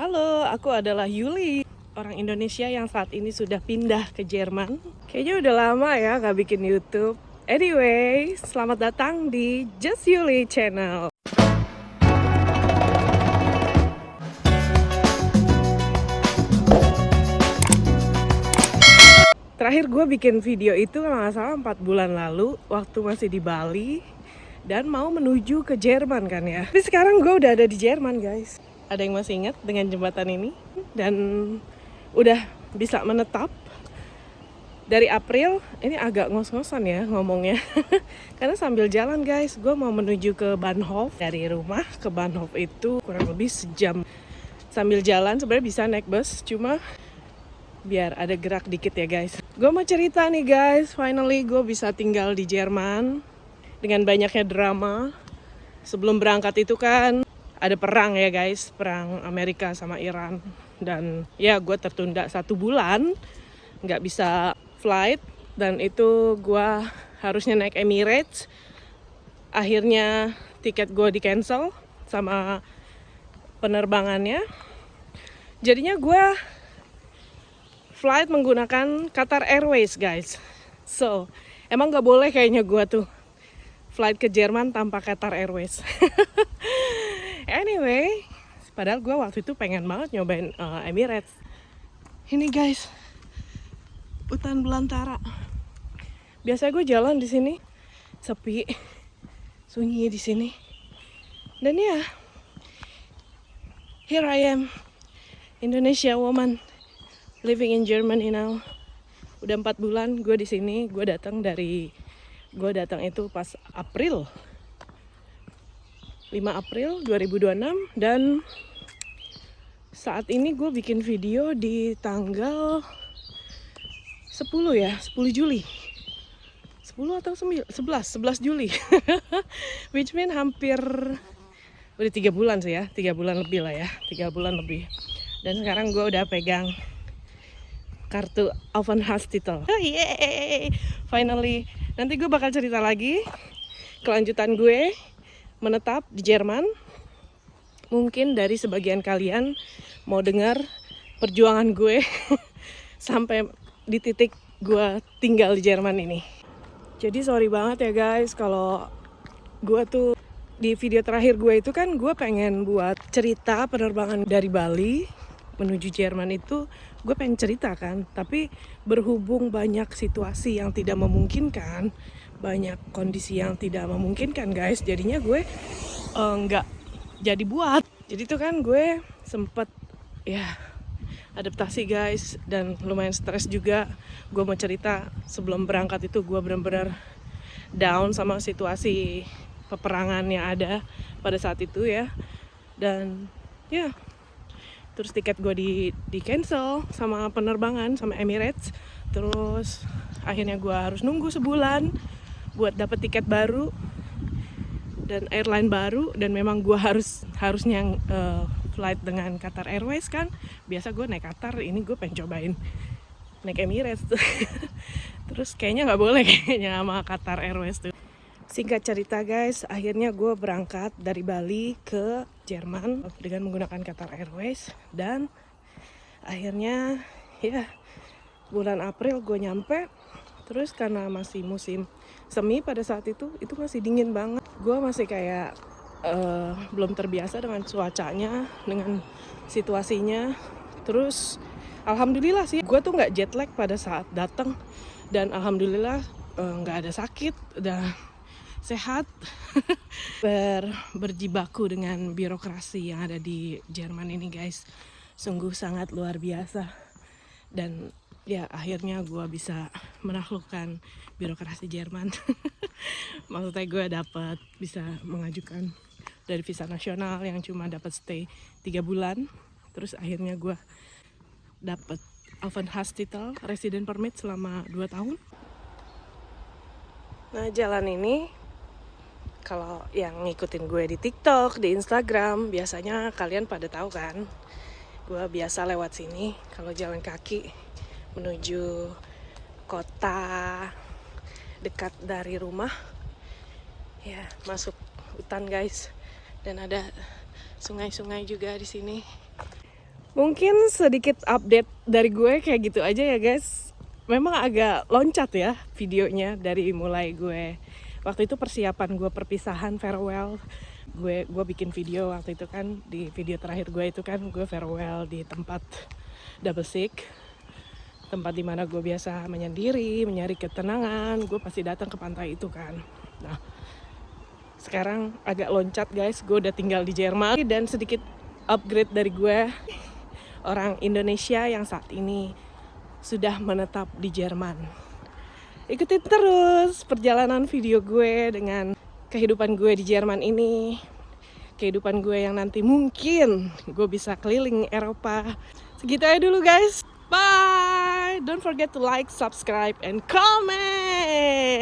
Halo, aku adalah Yuli, orang Indonesia yang saat ini sudah pindah ke Jerman. Kayaknya udah lama ya gak bikin YouTube. Anyway, selamat datang di Just Yuli Channel. Terakhir gue bikin video itu kalau nggak salah 4 bulan lalu, waktu masih di Bali dan mau menuju ke Jerman kan ya. Tapi sekarang gue udah ada di Jerman, guys. Ada yang masih ingat dengan jembatan ini? Dan udah bisa menetap dari April. Ini agak ngos-ngosan ya ngomongnya karena sambil jalan, guys. Gue mau menuju ke Bahnhof. Dari rumah ke Bahnhof itu kurang lebih sejam. Sambil jalan sebenarnya bisa naik bus, cuma biar ada gerak dikit ya, guys. Gue mau cerita nih, guys. Finally gue bisa tinggal di Jerman dengan banyaknya drama. Sebelum berangkat itu kan ada perang ya, guys, perang Amerika sama Iran. Dan ya gue tertunda 1 bulan, nggak bisa flight. Dan itu gue harusnya naik Emirates. Akhirnya tiket gue di cancel sama penerbangannya. Jadinya gue flight menggunakan Qatar Airways, guys. So, emang nggak boleh kayaknya gue tuh flight ke Jerman tanpa Qatar Airways. Anyway, padahal gue waktu itu pengen banget nyobain Emirates. Ini, guys, hutan belantara. Biasanya gue jalan di sini sepi, sunyi di sini. Dan ya, here I am, Indonesia woman living in Germany now. Udah 4 bulan gue di sini. Gue datang itu pas April. 5 April 2026 dan saat ini gue bikin video di tanggal 10 ya, 10 Juli. 10 atau 11 Juli. Which mean hampir udah 3 bulan sih ya, 3 bulan lebih lah ya, 3 bulan lebih. Dan sekarang gue udah pegang kartu Aufenthaltstitel. Yeay, finally. Nanti gue bakal cerita lagi kelanjutan gue menetap di Jerman. Mungkin dari sebagian kalian mau dengar perjuangan gue sampai di titik gue tinggal di Jerman ini. Jadi sorry banget ya, guys, kalau gue tuh di video terakhir gue itu kan gue pengen buat cerita penerbangan dari Bali menuju Jerman itu. Gue pengen cerita kan, tapi berhubung banyak situasi yang tidak memungkinkan, banyak kondisi yang tidak memungkinkan, guys, jadinya gue nggak jadi buat. Jadi tuh kan gue sempet ya adaptasi, guys, dan lumayan stres juga. Gue mau cerita sebelum berangkat itu gue benar-benar down sama situasi peperangan yang ada pada saat itu ya. Dan ya, terus tiket gue di cancel sama penerbangan sama Emirates. Terus akhirnya gue harus nunggu sebulan buat dapet tiket baru dan airline baru. Dan memang gue harusnya flight dengan Qatar Airways kan. Biasa gue naik Qatar, ini gue pengen cobain naik Emirates. Terus kayaknya nggak boleh kayaknya sama Qatar Airways tuh. Singkat cerita, guys, akhirnya gue berangkat dari Bali ke Jerman dengan menggunakan Qatar Airways. Dan akhirnya ya bulan April gue nyampe. Terus karena masih musim semi pada saat itu masih dingin banget. Gue masih kayak belum terbiasa dengan cuacanya, dengan situasinya. Terus alhamdulillah sih gue tuh nggak jet lag pada saat datang. Dan alhamdulillah nggak ada sakit, udah sehat. Berjibaku dengan birokrasi yang ada di Jerman ini, guys, sungguh sangat luar biasa. Dan ya akhirnya gue bisa menaklukkan birokrasi Jerman. Maksudnya gue bisa mengajukan dari visa nasional yang cuma dapat stay 3 bulan. Terus akhirnya gue dapat Aufenthaltstitel resident permit selama 2 tahun. Nah, jalan ini kalau yang ngikutin gue di TikTok, di Instagram, biasanya kalian pada tahu kan, gue biasa lewat sini kalau jalan kaki menuju kota dekat dari rumah. Ya, masuk hutan, guys. Dan ada sungai-sungai juga di sini. Mungkin sedikit update dari gue kayak gitu aja ya guys. Memang agak loncat ya videonya dari mulai gue waktu itu persiapan gue perpisahan farewell. Gue bikin video waktu itu kan, di video terakhir gue itu kan gue farewell di tempat Double Sik, tempat dimana gue biasa menyendiri, mencari ketenangan. Gue pasti datang ke pantai itu kan. Nah, sekarang agak loncat guys, gue udah tinggal di Jerman. Dan sedikit upgrade dari gue, orang Indonesia yang saat ini sudah menetap di Jerman. Ikutin terus perjalanan video gue dengan kehidupan gue di Jerman ini. Kehidupan gue yang nanti mungkin gue bisa keliling Eropa. Segitu aja dulu guys. Bye. Don't forget to like, subscribe, and comment.